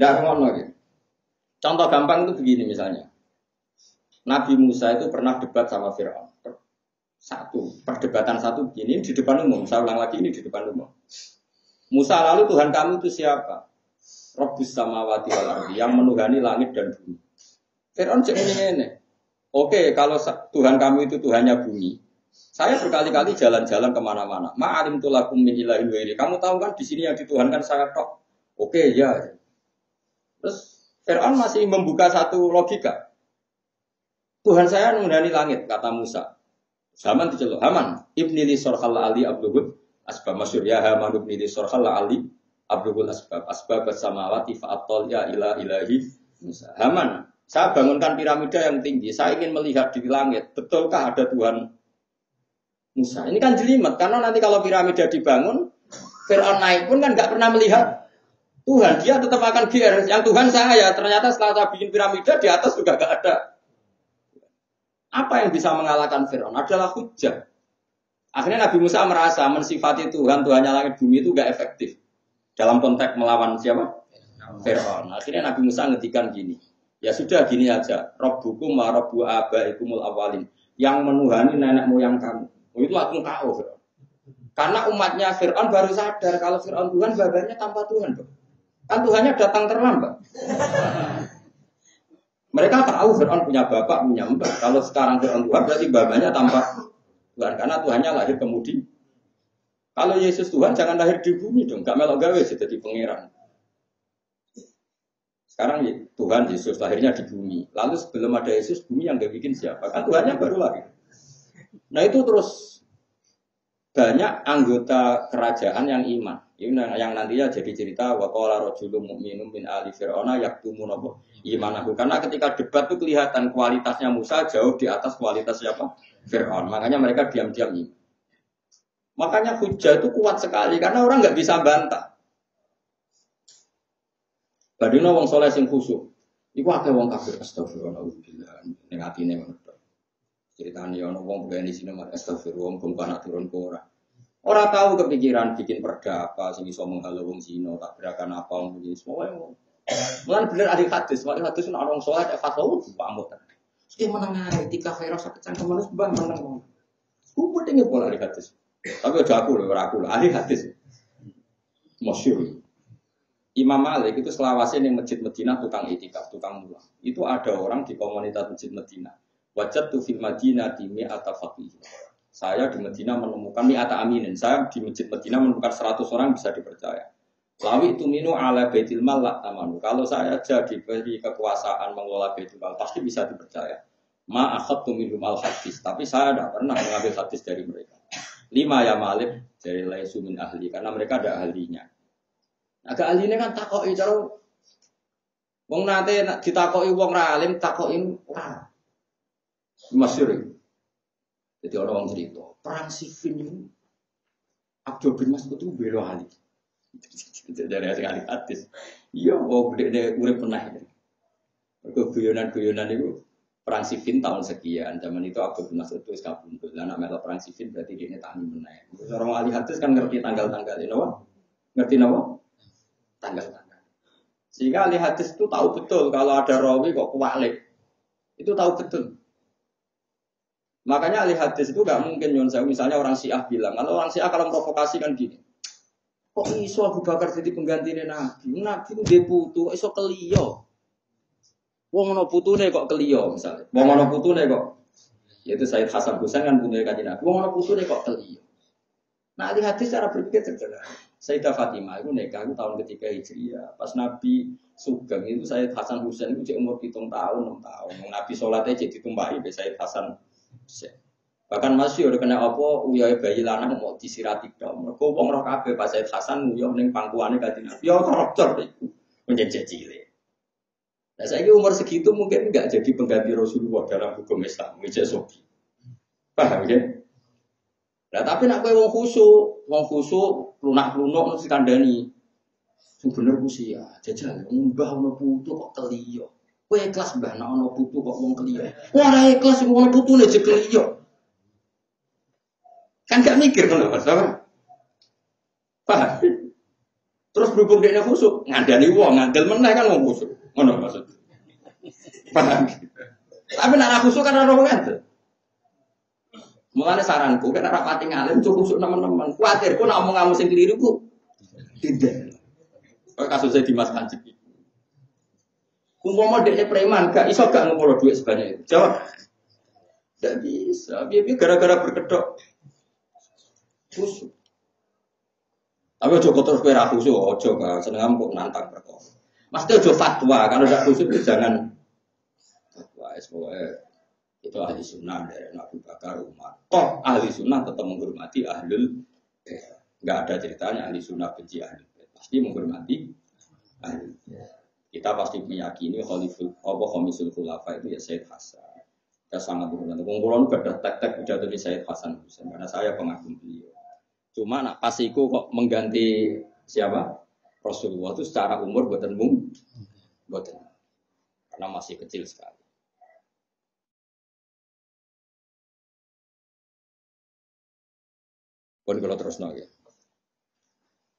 Nggak ngono gitu. Contoh gampang itu begini misalnya. Nabi Musa itu pernah debat sama Fir'aun. Perdebatan satu begini di depan umum. Saya ulang lagi ini di depan umum. Musa, lalu Tuhan kamu itu siapa? Rabbus samawati wal ardi, yang menuhani langit dan bumi. Fir'aun cek ini. Oke, kalau Tuhan kamu itu Tuhannya bumi, saya berkali-kali jalan-jalan kemana-mana. Ma'alim tulakum min ilahin wairi. Kamu tahu kan di sini yang dituhankan saya tok. Oke, ya. Terus Fir'aun masih membuka satu logika. Tuhan saya menuhani langit, kata Musa. Haman diceluk, Haman, ibni li sorhal ali abluhud asbab masyur ya Haman ibni li sorhal ali abluhud asbab samawati fa'atol ya ilahi Musa. Haman, saya bangunkan piramida yang tinggi, saya ingin melihat di langit, betulkah ada Tuhan Musa? Ini kan jelimet, karena nanti kalau piramida dibangun, Fir'aun naik pun kan nggak pernah melihat Tuhan, dia tetap akan GR. Yang Tuhan saya, ternyata setelah saya bikin piramida, di atas juga nggak ada. Apa yang bisa mengalahkan Fir'aun? Adalah hujjah. Akhirnya Nabi Musa merasa mensifati Tuhan, Tuhannya langit bumi itu gak efektif. Dalam konteks melawan siapa? Fir'aun. Akhirnya Nabi Musa ngetikan gini. Ya sudah gini aja. Rabbukum wa rabbu abaikumul awalin. Yang menuhani nenek moyang kamu. Itu langsung KO Fir'aun. Karena umatnya Fir'aun baru sadar kalau Fir'aun Tuhan, babanya tanpa Tuhan. Kan Tuhannya datang terlambat. Mereka tahu Fir'aun punya bapak, punya mbak. Kalau sekarang Fir'aun Tuhan berarti babanya tanpa Tuhan. Karena Tuhannya lahir kemudian. Kalau Yesus Tuhan jangan lahir di bumi dong. Gak melok gawe jadi pangeran. Sekarang Tuhan Yesus lahirnya di bumi. Lalu sebelum ada Yesus, bumi yang gak bikin siapa? Kan Tuhannya baru lahir. Nah itu terus banyak anggota kerajaan yang iman. Ini yang nantinya jadi cerita wa qala rajulun mu'minun min ali fir'auna yaktumun imanahu. Karena ketika debat itu kelihatan kualitasnya Musa jauh di atas kualitas siapa? Fir'aun. Makanya mereka diam-diam iman. Makanya hujah itu kuat sekali karena orang nggak bisa bantah. Badino wong soleh sing khusyuk. Iku akeh wong kafir astagfirullah ning atine ngono. Ceritane ono wong begane sini mak astagfirullah wong kana turun ke ora. Orang tahu kepikiran bikin perda apa, sing iso menghalau wong Cina, tak gerakan apa wong iki semua. Mulan bener ahli hadis, wali hadis nek orang saleh tak fatwa pamut. Iki meneng ae tika khairah sak cangkem manus bang meneng. Ku penting pola ahli hadis. Tapi aja aku lho, ora aku lho, ahli hadis. Masyhur. Imam Malik itu selawase ning Masjid Madinah tukang itikaf, tukang mulang. Itu ada orang di komunitas Masjid Madinah. Wajadtu fil Madinati mi'ata faqih. Saya di Madinah menemukan mi'ata aminin. Saya di Masjid Madinah menemukan 100 orang bisa dipercaya. Lawi itu minu ala baitil mal la tamanu. Kalau saya jadi beri kekuasaan mengelola baitul mal pasti bisa dipercaya. Ma akhadtu minhum al hadis, tapi saya tidak pernah mengambil hadis dari mereka. 5 ya Malik dari laisu min ahli karena mereka ada ahlinya. Agak ahlinya kan takoki cara wong nate ditakoki wong ra alim takoki ora. Masyhur. Jadi orang cerita, perang Siffin ini Abdul bin Mas'ud itu bela Ali. Dari ahli hadis. Iya, dia urip pernah. Guyonan itu perang Siffin tahun sekian. Zaman itu Abdul bin Mas'ud itu kabundut. Lah nek perang Siffin berarti dia tani meneh. Orang ahli hadis kan ngerti tanggal-tanggal ini, ngerti napa? Tanggal-tanggal. Sehingga ahli hadis itu tahu betul kalau ada rawi kok kualik. Itu tahu betul. Makanya ahli hadis itu gak mungkin nyonsau. Misalnya orang Syiah bilang, kalau orang Syiah kalau provokasi kan gini, kok iso Abu Bakar jadi penggantinya Nabi? Nabi itu dia putu, kok iso keliyo? Wong ono putune kok keliyo misalnya. Wong ono putune kok, yaitu Sayyid Hasan Husain kan punya kanjeng Nabi. Wong ono putune kok keliyo. Nah ahli hadis cara berpikir sederhana. Sayyidah Fatimah itu nikah itu tahun ketiga Hijriah. Pas Nabi Sugeng itu Sayyid Hasan Husain itu umur 7 tahun, 6 tahun. Nabi sholatnya jadi ditumpahi be Sayyid Hasan. Bahkan masih udah kena apa uyah bayi lanang mau disirati dong. Mergo wong roh kabeh pas Said Hasan uyah ning pangkuane kanjeng Nabi. Ya karakter iku menjejak cilik. Nah saiki umur segitu mungkin enggak jadi pengganti Rasulullah dalam hukum Islam, wis sopi. Paham ya? Nah tapi nek kowe wong khusyuk lunak-lunuk mesti kandhani. Sing bener ku sih ya, jajal mbah ono putu kok keliyo. Kowe ikhlas mbah nek ono putu kok wong keliyo. Ora ikhlas wong ono putune je keliyo. Kan gak mikir ngono Mas. Paham? Terus berhubung dia khusuk, ngandani wong, ngandel meneh kan wong khusuk. Ngono maksud. Paham? Tapi nek khusuk kan ora ngandel. Mulane saranku kan ora pati ngalim cukup khusuk teman-teman. Kuwatir ku nek omong kamu sing keliru ku tidak. Kok kasusnya Dimas Kanjeng iki. Umpama dekne preman gak iso gak ngumpul duit sebanyak itu. Jawab. Tidak bisa, dia gara-gara berkedok khusuk. Tapi ojo terus kowe ra khusuk, ojo kan seneng kok nantang perkara. Mesti ojo fatwa, kalau tidak khusuk jangan fatwa. Itu ahli sunnah dari Abu Bakar Umar. Toh ahli sunnah tetap menghormati ahlul bait. Enggak ada ceritanya ahli sunnah benci ahli bait. Pasti menghormati ahli bait. Kita pasti meyakini khamisul khulafa itu ya Sayyid Hasan. Saya sangat menghormati. Kumpulan gak tek-tek pidato di Sayyid Hasan Husain karena saya pengagum beliau. Cuma nak pasiku kok mengganti siapa? Rasulullah itu secara umur boten karena masih kecil sekali. Pun kalau terus ya.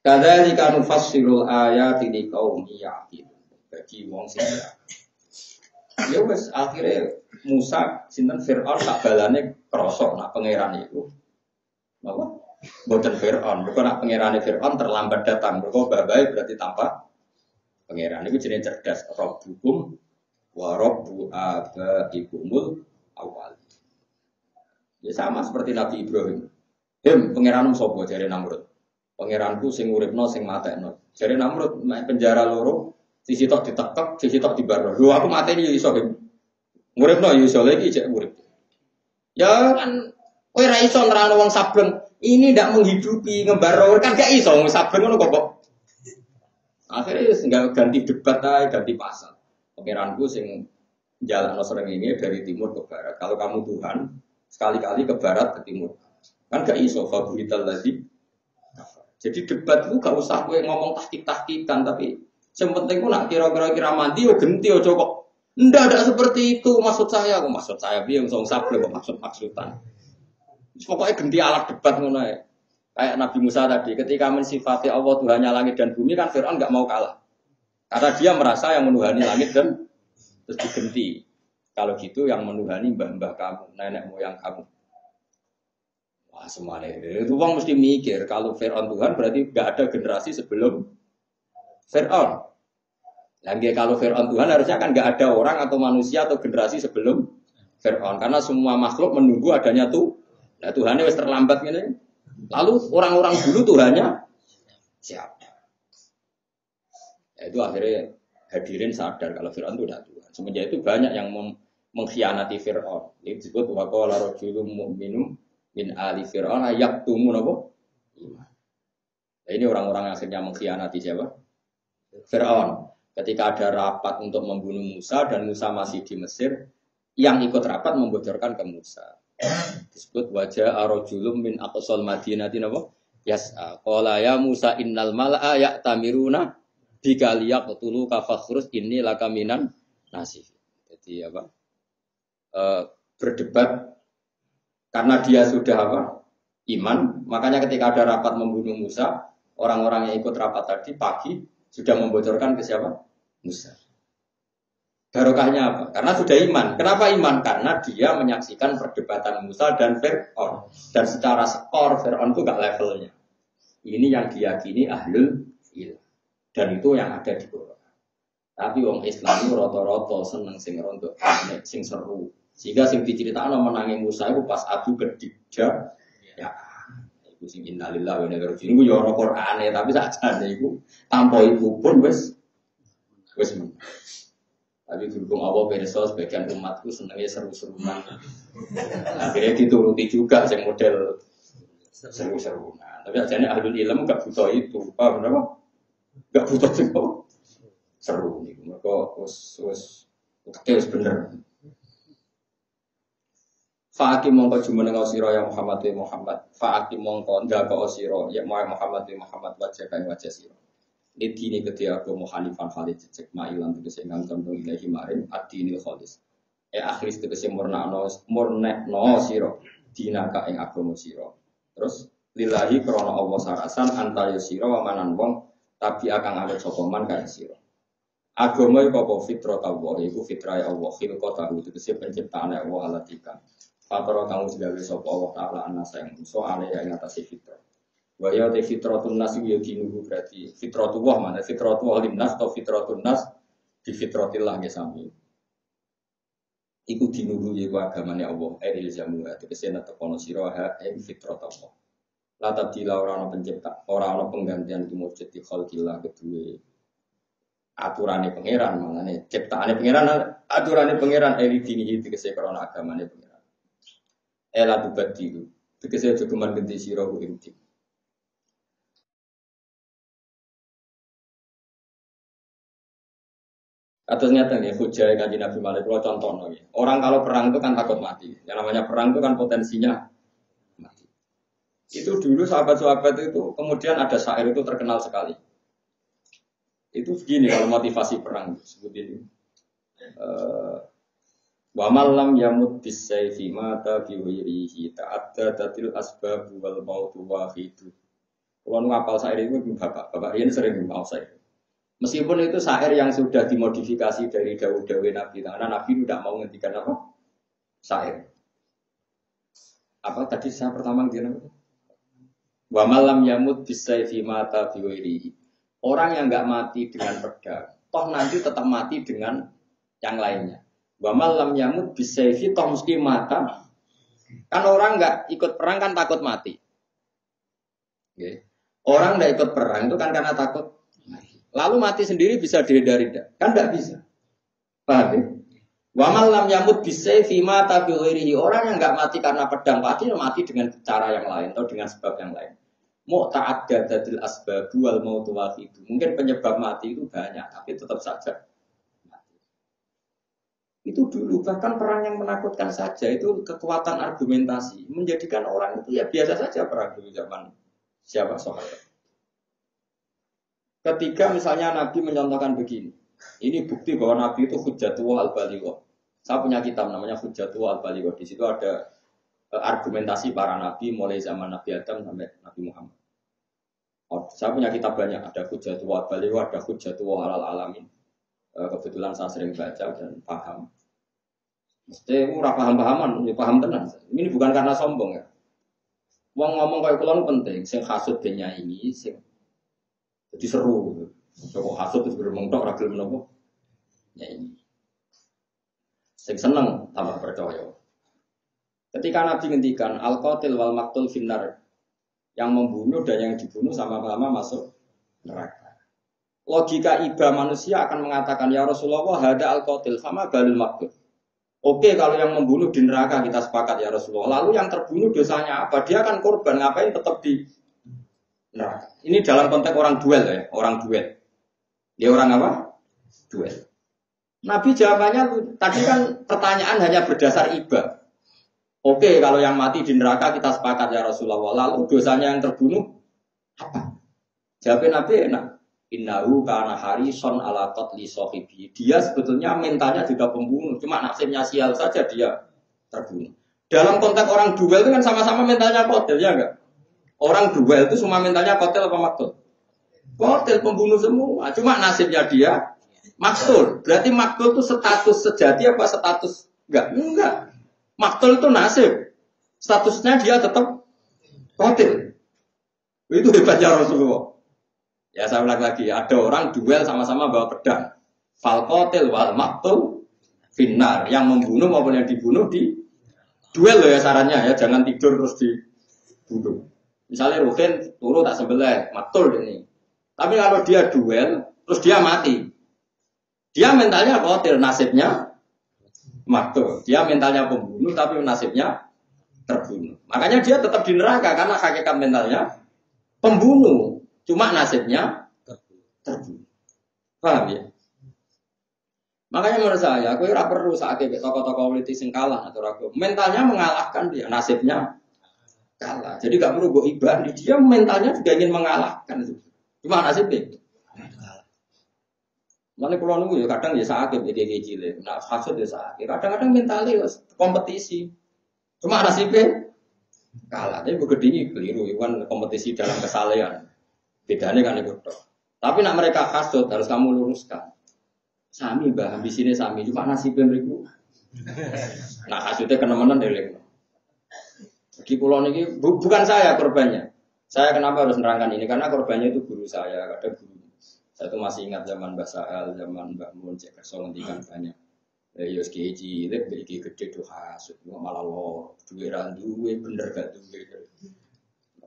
Kadzalika nufassirul ayati liqaumin ya'qilun. Bagi wong sing ya wis akhirnya Musa sinten Firaun tak balane krasa nak pangeran itu. Apa? Boten Firaun, mergo nak pangerane Firaun terlambat datang. Mergo babai berarti tanpa pangeran itu jenenge cerdas. Rabbukum wa rabbu abaikumul awal. Ya sama seperti Nabi Ibrahim. Pangeranmu sapa jare Namrud. Pangeranku sing uripno sing matekno. Jare Namrud penjara loro, sisi tok ditekek, sisi tok dibarno. Lho aku mateni ya iso. Uripno ya iso lagi cek urip. Ya kan kowe ra iso nerangno wong sabreng. Ini ndak menghidupi ngembarno kan gak iso wong sabreng ngono kok. Akhirnya enggak ganti debat ae, ganti pasal. Pangeranku sing jalan srengenge dari timur ke barat. Kalau kamu Tuhan, sekali-kali ke barat ke timur. Kan gak iso fabuhital ladzi. Jadi debat itu gak usah kowe ngomong tahkik-tahkikan tapi yang penting ku nak kira-kira mandi yo genti ojo kok. Ndak seperti itu maksud saya piye wong sabreng kok maksud-maksudan. Pokoknya genti alat debat ngono ae. Kayak Nabi Musa tadi ketika mensifati Allah Tuhannya langit dan bumi kan Firaun enggak mau kalah. Karena dia merasa yang menuhani langit dan terus digenti. Kalau gitu yang menuhani mbah-mbah kamu, nenek moyang kamu. Wah semuanya itu orang mesti mikir kalau Firaun Tuhan berarti enggak ada generasi sebelum Firaun. Lagi kalau Firaun Tuhan harusnya kan enggak ada orang atau manusia atau generasi sebelum Firaun karena semua makhluk menunggu adanya tuh. Nah Tuhannya wis terlambat gini. Lalu orang-orang dulu Tuhannya siapa? Ya, itu akhirnya hadirin sadar kalau Fir'aun itu tidak Tuhan. Semenjak itu banyak yang mengkhianati Fir'aun. Ini disebut waqala rajulun mu'minun min ali Fir'aun yaktumun apa? Iman. Nah, ini orang-orang yang akhirnya mengkhianati siapa? Fir'aun. Ketika ada rapat untuk membunuh Musa dan Musa masih di Mesir, yang ikut rapat membocorkan ke Musa. Disebut wajah arojulum min aqsal madinati napa yas'a qala ya Musa innal mala'a ya'tamiruna bika liyaqtulu ka fakhrus inni lakaminan nasih. Jadi apa? Berdebat karena dia sudah apa? Iman, makanya ketika ada rapat membunuh Musa, orang-orang yang ikut rapat tadi pagi sudah membocorkan ke siapa? Musa. Barokahnya apa? Karena sudah iman. Kenapa iman? Karena dia menyaksikan perdebatan Musa dan Fir'aun. Dan secara skor Fir'aun itu gak levelnya. Ini yang diyakini ahlul ilm. Dan itu yang ada di Quran. Tapi orang Islam itu roto-roto seneng sing rontok, sing seru. Sehingga sing diceritakan menangi Musa itu pas adu kedija. Ya, itu sing innalillahi wa inna ilaihi raji'un. Itu ya ora Qur'ane, tapi sakjane iku tanpa iku pun wis menang. Tapi berhubung Allah perso sebagian umatku senangnya seru-seruan. Akhirnya dituruti juga yang model seru-seruan. Tapi akhirnya ahlul ilm gak butuh itu. Paham kenapa? Gak butuh itu. Seru. Mereka wis bener. Fa'akim mongko jumeneng sira ya Muhammad wa Muhammad. Fa'akim mongko ndaka sira ya Muhammad wa Muhammad wajah kang wajah sira. Ini ketika aku Hanifan Khalid cek mailan tegese ngangkon ilahi maring adinil khalis. Akhir tegese murnakno sira dinaka ing agama sira. Terus lillahi krana Allah sarasan antara sira wa manan wong Tapi akan awet sokoman kaya siro. Agama itu apa fitrah Allah, itu fitrah Allah. Khilqatahu itu kesi penciptaan Allah alatika. Fatara kamu segawe sapa Allah Ta'ala anasa yang soalnya yang ngatasi fitrah. Waya te fitratun nas ya dinuhu berarti fitratullah mana fitratullah limnas atau fitratun nas di fitratillah ya sami. Iku dinuhu ya agamane Allah eril jamu ate kesena tekono sira ha fitratullah. La tabdila ora ana pencipta, ora ana penggantian tumujud di khalqillah kedue aturane pangeran mangane ciptaane pangeran aturane pangeran eri dinihi tegese krana agamane pangeran. Ela dibadilu tegese aja keman genti sira ku inti. Atasnya tadi hujah kanji Nabi Malik kalau contoh lagi. Orang kalau perang itu kan takut mati. Yang namanya perang itu kan potensinya mati. Itu dulu sahabat-sahabat itu kemudian ada syair itu terkenal sekali. Itu begini kalau motivasi perang sebut ini. Wa malam yamut bisayfi mata fi wirihi ta'addadatil asbab wal mautu wahidu. Kalau ngapal syair itu bapak ini sering mau syair. Meskipun itu syair yang sudah dimodifikasi dari dawuh-dawuh Nabi, karena Nabi tidak mau ngendikan apa? Syair. Apa tadi saya pertama ngendikan apa? Wa malam yamut bisayfi mata fi wirihi. Orang yang enggak mati dengan pedang, toh nanti tetap mati dengan yang lainnya. Wa malam yamut bisayfi toh mesti mata. Kan orang enggak ikut perang kan takut mati. Okay. Orang enggak ikut perang itu kan karena takut mati. Lalu mati sendiri bisa dihindari enggak? Kan enggak bisa. Paham ya? Wa malam yamut bisayfi mata bi ghairihi. Orang yang enggak mati karena pedang mati dengan cara yang lain atau dengan sebab yang lain. Mu'ta'addadatil asbab wal mautu wahidu. Mungkin penyebab mati itu banyak, tapi tetap saja mati. Itu dulu bahkan perang yang menakutkan saja itu kekuatan argumentasi menjadikan orang itu ya biasa saja perang dulu zaman siapa sahabat. Ketika misalnya Nabi mencontohkan begini, ini bukti bahwa Nabi itu hujjatullah al-balighah. Saya punya kitab namanya Hujjatullah al-Balighah. Di situ ada argumentasi para nabi mulai zaman Nabi Adam sampai Nabi Muhammad. Saya punya kitab banyak, ada Hujjatullah al-Balighah, ada Hujjatullah al-alamin. Kebetulan saya sering baca dan paham. Mesti ora paham-pahaman, ya paham tenan. Ini bukan karena sombong ya. Wong ngomong kayak kula penting, sing hasud ben nyanyi, sing jadi seru. Kok hasud terus bermentok ra gelem menapa? Nyanyi. Sing seneng tambah percaya. Ketika Nabi ngendikan al-qatil wal maqtul finnar, yang membunuh dan yang dibunuh sama-sama masuk neraka. Logika iba manusia akan mengatakan ya Rasulullah hada al-qatil sama balil maqtul. Oke, kalau yang membunuh di neraka kita sepakat ya Rasulullah. Lalu yang terbunuh dosanya apa? Dia akan korban, ngapain tetap di neraka? Ini dalam konteks orang duel ya, orang duel. Dia orang apa? Duel. Nabi jawabannya tadi kan pertanyaan hanya berdasar iba. Oke, kalau yang mati di neraka kita sepakat ya Rasulullah. Lalu dosanya yang terbunuh apa? Jawabnya Nabi enak. Innahu kana harison ala qatli sahibi. Dia sebetulnya mentalnya juga pembunuh, cuma nasibnya sial saja dia terbunuh. Dalam konteks orang duel itu kan sama-sama mentalnya kotel, ya enggak? Orang duel itu semua mentalnya kotel apa maktul? Kotel, pembunuh semua, cuma nasibnya dia maktul. Berarti maktul itu status sejati apa status enggak? Maktul itu nasib. Statusnya dia tetap kotel. Itu hebatnya Rasulullah. Ya saya ulang lagi, ada orang duel sama-sama bawa pedang. Fal qatil wal maqtul finnar, yang membunuh maupun yang dibunuh di duel loh ya sarannya ya, jangan tidur terus dibunuh. Misalnya Ruhin turu tak sebelah, maqtul ini. Tapi kalau dia duel terus dia mati. Dia mentalnya qatil, nasibnya maqtul. Dia mentalnya pembunuh tapi nasibnya terbunuh. Makanya dia tetap di neraka karena hakikat mentalnya pembunuh. Cuma nasibnya terbunuh. Paham ya? Makanya menurut saya, aku ora perlu saat tokoh-tokoh politik sing kalah atau ragu. Mentalnya mengalahkan dia, nasibnya kalah. Jadi gak perlu go ibah, dia mentalnya juga ingin mengalahkan. Cuma nasibnya kalah. Mana kalau nunggu ya kadang ya sakit ya kayak cilik. Nah, hasud ya sakit. Kadang-kadang mentalnya kompetisi. Cuma nasibnya kalah. Tapi begini keliru, kan kompetisi dalam kesalehan. Bedanya kan itu. Tapi nak mereka hasut harus kamu luruskan. Sami bah, di sini sami cuma nasibnya beriku. Nah hasutnya kena-mena deleng. Di pulau ini bukan saya korbannya. Saya kenapa harus nerangkan ini karena korbannya itu guru saya, ada guru. Saya tuh masih ingat zaman Mbak Sa'al, zaman Mbak Mun, Cek Kerso ngendikan banyak. Ya SKJ, cilik, iki gede tuh hasut, malah lo duwe ra duwe bener gak duwe.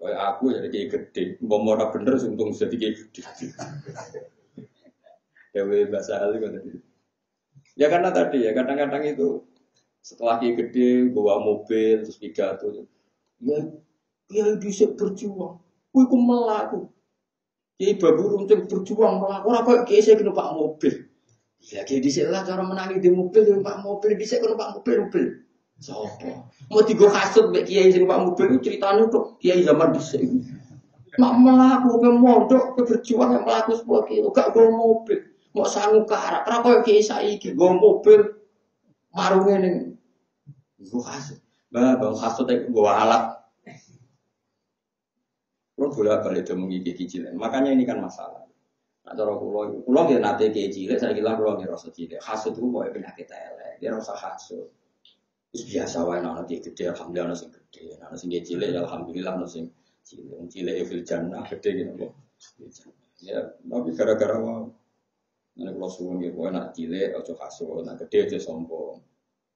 Kayak aku ya kayak gede, umpama ora bener untung jadi kayak gede. Ya bahasa hal itu tadi. Ya karena tadi ya kadang-kadang itu setelah kayak gede bawa mobil terus pidato. Ya bisa berjuang. Kuwi ku melaku. Ki babu runcing berjuang melaku ora kok ki saya numpak mobil. Ya kayak dhisik lah cara menangi di mobil numpak mobil dhisik numpak mobil. Sopo? Mau digo kasut mek kiai sing numpak mobil ceritane kok kiai zaman dhisik. Mak melaku ke mondok ke berjuang yang melaku 10 kilo gak go mobil. Mau sangu karak ora kok kiai saiki go mobil marunge ning go kasut. Bang kasut ek go alat. Lo bolak-balik do mengiki cilik. Makanya ini kan masalah. Nah, cara kulo ya nate kiai cilik, saya kira kulo ngira rasa cilik. Hasud itu pokoke penyakit elek. Dia rasa hasud. Wis biasa wae nek nanti gede alhamdulillah ana sing gede. Nek sing cilik ya alhamdulillah ana sing cilik. Wong cilik fil jannah gede gitu kok. Ya, tapi gara-gara wae. Nek kulo suwun nggih pokoke nek cilik aja hasud, nek gede aja sombong.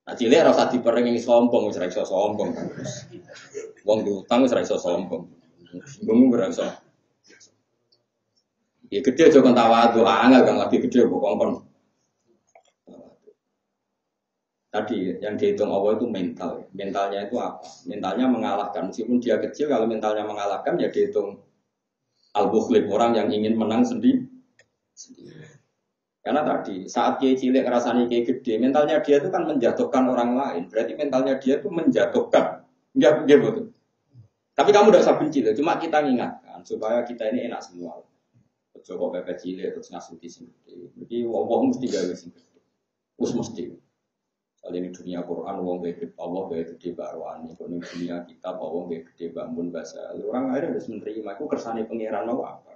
Nek cilik ora usah diperengi sombong, wis ora iso sombong. Wong diutang wis ora iso sombong. Bingung berasa. Ya gede aja kon tawadu, angel kan lagi gede kok kon. Tadi yang dihitung Allah itu mental. Mentalnya itu apa? Mentalnya mengalahkan. Meskipun dia kecil, kalau mentalnya mengalahkan ya dihitung al-bukhlib, orang yang ingin menang sendiri. Karena tadi saat kiai cilik ngerasani kiai gede, mentalnya dia itu kan menjatuhkan orang lain. Berarti mentalnya dia itu menjatuhkan. Enggak betul. Tapi kamu tidak usah benci, cuma kita ingatkan supaya kita ini enak semua. Coba pepet cilik terus ngasuti sendiri. Jadi wong mesti gawe sendiri. Us mesti. Soalnya di dunia Quran wong gede Allah gede barwani. Kalau di dunia kitab wong gede bangun bahasa. Orang lain harus menerima. Aku kersane pangeran apa?